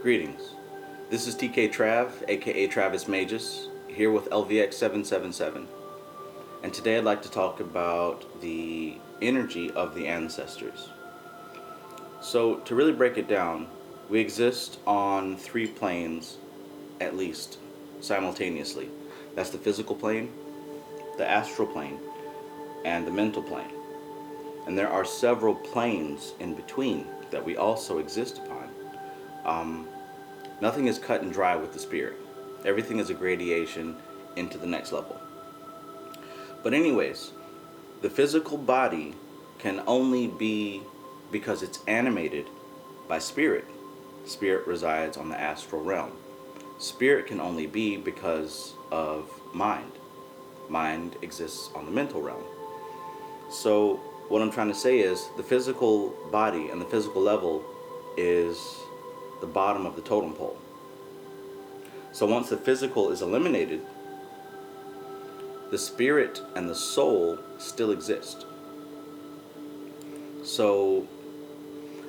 Greetings. This is TKTRAV, aka Travis Magus, here with LVX777. And today I'd like to talk about the energy of the ancestors. So, to really break it down, we exist on three planes, at least, simultaneously. That's the physical plane, the astral plane, and the mental plane. And there are several planes in between that we also exist upon. Nothing is cut and dry with the spirit. Everything is a gradation into the next level. But anyways, the physical body can only be because it's animated by spirit. Spirit resides on the astral realm. Spirit can only be because of mind. Mind exists on the mental realm. So what I'm trying to say is the physical body and the physical level is the bottom of the totem pole. So once the physical is eliminated, the spirit and the soul still exist. So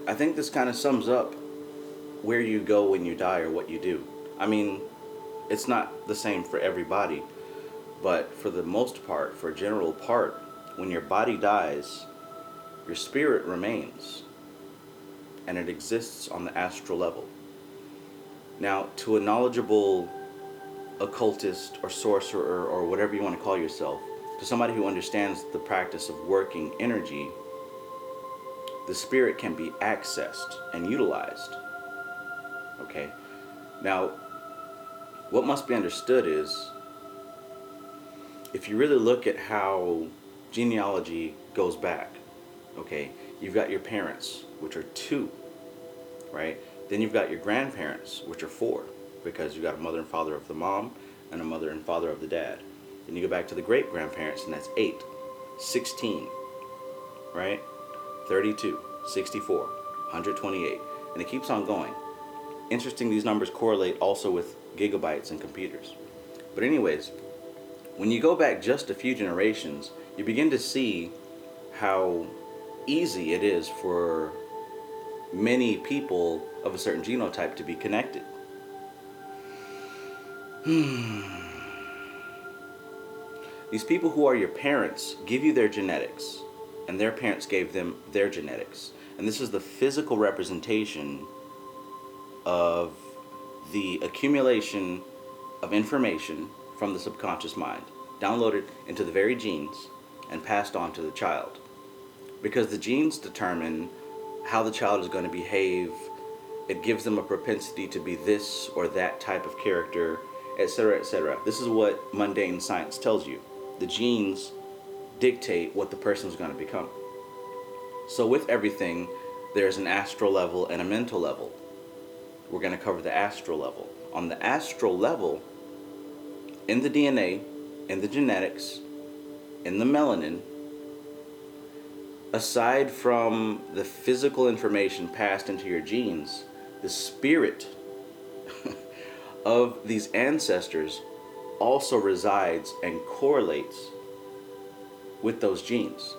I think this kind of sums up where you go when you die or what you do. I mean, it's not the same for everybody, but for the most part, for a general part, when your body dies, your spirit remains, and it exists on the astral level. Now, to a knowledgeable occultist or sorcerer or whatever you want to call yourself, to somebody who understands the practice of working energy, the spirit can be accessed and utilized. Okay? Now, what must be understood is, if you really look at how genealogy goes back, okay, you've got your parents, which are two, right? Then you've got your grandparents, which are four, because you got a mother and father of the mom and a mother and father of the dad. Then you go back to the great grandparents, and that's 8, 16, right? 32, 64, 128, and it keeps on going. Interesting, these numbers correlate also with gigabytes and computers. But anyways, when you go back just a few generations, you begin to see how easy it is for many people of a certain genotype to be connected. These people who are your parents give you their genetics, and their parents gave them their genetics. And this is the physical representation of the accumulation of information from the subconscious mind, downloaded into the very genes and passed on to the child. Because the genes determine how the child is going to behave. It gives them a propensity to be this or that type of character, etc., etc. This is what mundane science tells you. The genes dictate what the person is going to become. So with everything, there's an astral level and a mental level. We're going to cover the astral level. On the astral level, in the DNA, in the genetics, in the melanin, aside from the physical information passed into your genes, the spirit of these ancestors also resides and correlates with those genes.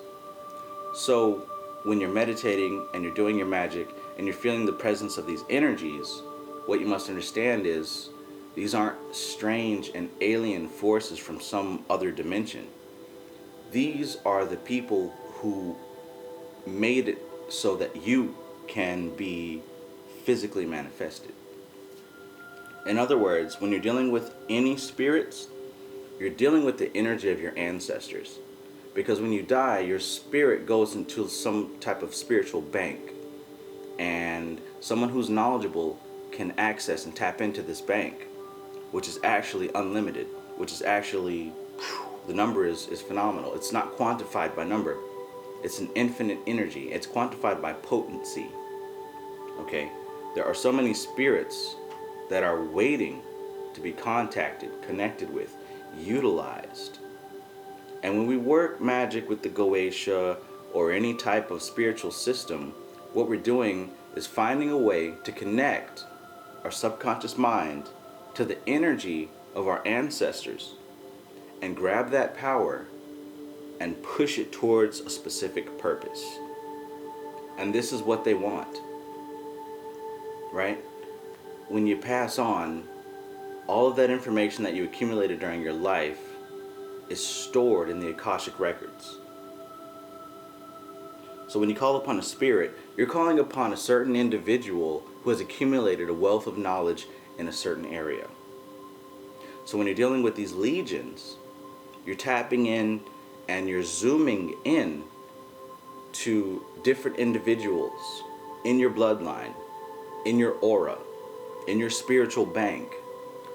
So when you're meditating and you're doing your magic and you're feeling the presence of these energies, what you must understand is these aren't strange and alien forces from some other dimension. These are the people who made it so that you can be physically manifested. In other words, when you're dealing with any spirits, you're dealing with the energy of your ancestors. Because when you die, your spirit goes into some type of spiritual bank. And someone who's knowledgeable can access and tap into this bank, which is actually unlimited, which is actually, the number is phenomenal. It's not quantified by number. It's an infinite energy. It's quantified by potency. Okay? There are so many spirits that are waiting to be contacted, connected with, utilized. And when we work magic with the Goetia or any type of spiritual system, what we're doing is finding a way to connect our subconscious mind to the energy of our ancestors and grab that power and push it towards a specific purpose. And this is what they want, right? when you pass on, all of that information that you accumulated during your life is stored in the Akashic records. So when you call upon a spirit, you're calling upon a certain individual who has accumulated a wealth of knowledge in a certain area. So when you're dealing with these legions, you're tapping in and you're zooming in to different individuals in your bloodline, in your aura, in your spiritual bank,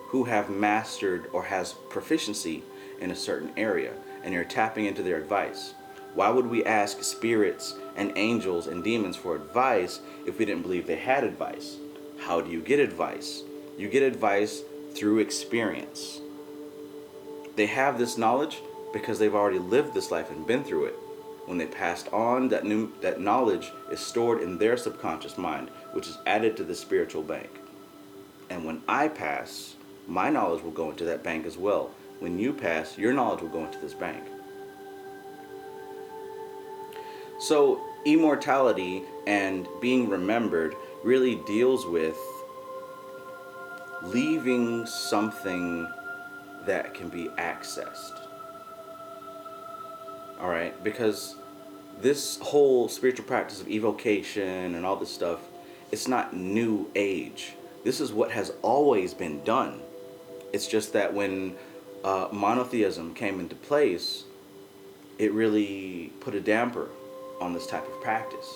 who have mastered or has proficiency in a certain area, and you're tapping into their advice. Why would we ask spirits and angels and demons for advice if we didn't believe they had advice? How do you get advice? You get advice through experience. They have this knowledge because they've already lived this life and been through it. When they passed on, that knowledge is stored in their subconscious mind, which is added to the spiritual bank. And when I pass, my knowledge will go into that bank as well. When you pass, your knowledge will go into this bank. So immortality and being remembered really deals with leaving something that can be accessed. All right, because this whole spiritual practice of evocation and all this stuff, it's not new age. This is what has always been done. It's just that when monotheism came into place, it really put a damper on this type of practice.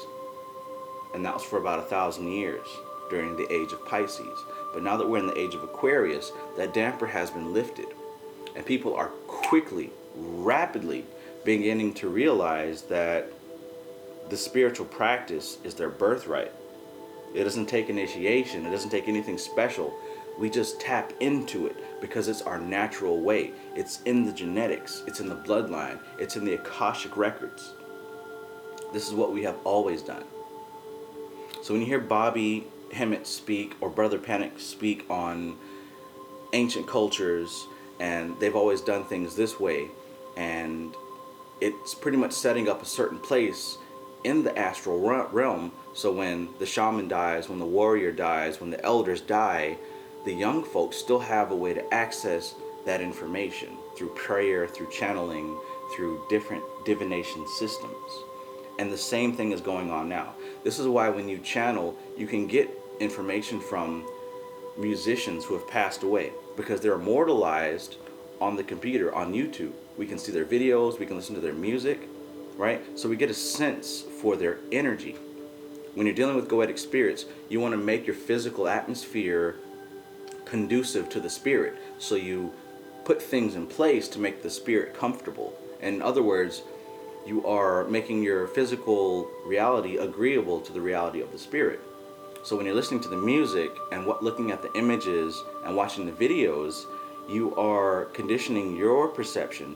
And that was for about 1,000 years during the age of Pisces. But now that we're in the age of Aquarius, that damper has been lifted. And people are quickly, rapidly beginning to realize that the spiritual practice is their birthright. It doesn't take initiation. It doesn't take anything special. We just tap into it because it's our natural way. It's in the genetics. It's in the bloodline. It's in the Akashic records. This is what we have always done. So when you hear Bobby Hemmett speak or Brother Panic speak on ancient cultures, and they've always done things this way, and it's pretty much setting up a certain place in the astral realm. So when the shaman dies, when the warrior dies, when the elders die, the young folks still have a way to access that information through prayer, through channeling, through different divination systems. And the same thing is going on now. This is why when you channel, you can get information from musicians who have passed away, because they're immortalized on the computer, on YouTube. We can see their videos, we can listen to their music, right? So we get a sense for their energy. When you're dealing with goetic spirits, you want to make your physical atmosphere conducive to the spirit. So you put things in place to make the spirit comfortable. And in other words, you are making your physical reality agreeable to the reality of the spirit. So when you're listening to the music and looking at the images and watching the videos, you are conditioning your perception,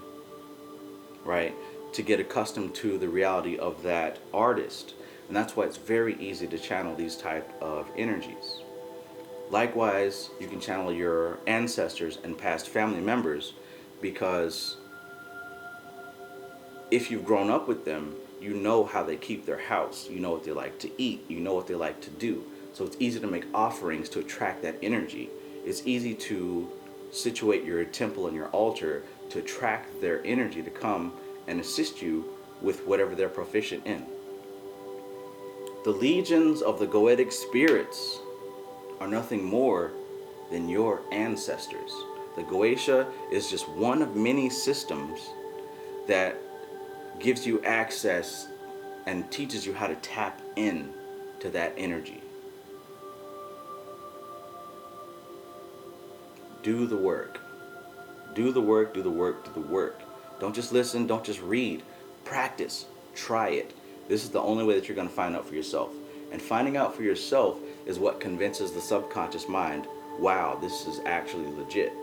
right, to get accustomed to the reality of that artist. And that's why it's very easy to channel these type of energies. Likewise, you can channel your ancestors and past family members, because if you've grown up with them, you know how they keep their house. You know what they like to eat. You know what they like to do. So it's easy to make offerings to attract that energy. It's easy to situate your temple and your altar to attract their energy to come and assist you with whatever they're proficient in. The legions of the goetic spirits are nothing more than your ancestors. The Goetia is just one of many systems that gives you access and teaches you how to tap in to that energy. Do the work. Do the work, do the work, do the work. Don't just listen, don't just read. Practice. Try it. This is the only way that you're going to find out for yourself. And finding out for yourself is what convinces the subconscious mind, wow, this is actually legit.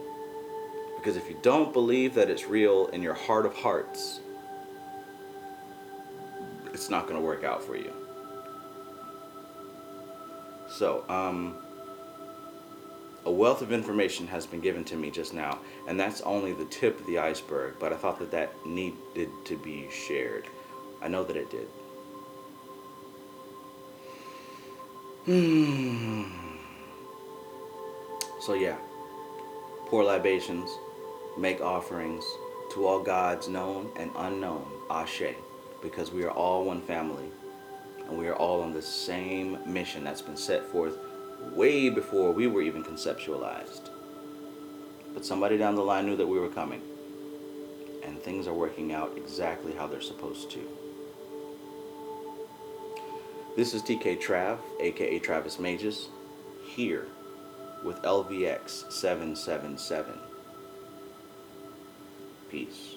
Because if you don't believe that it's real in your heart of hearts, it's not going to work out for you. So, a wealth of information has been given to me just now, and that's only the tip of the iceberg, but I thought that that needed to be shared. I know that it did. So yeah, pour libations, make offerings to all gods known and unknown, Ashe, because we are all one family, and we are all on the same mission that's been set forth way before we were even conceptualized. But somebody down the line knew that we were coming, and things are working out exactly how they're supposed to. This is TKTRAV, aka Travis Magus, here with LVX777. Peace.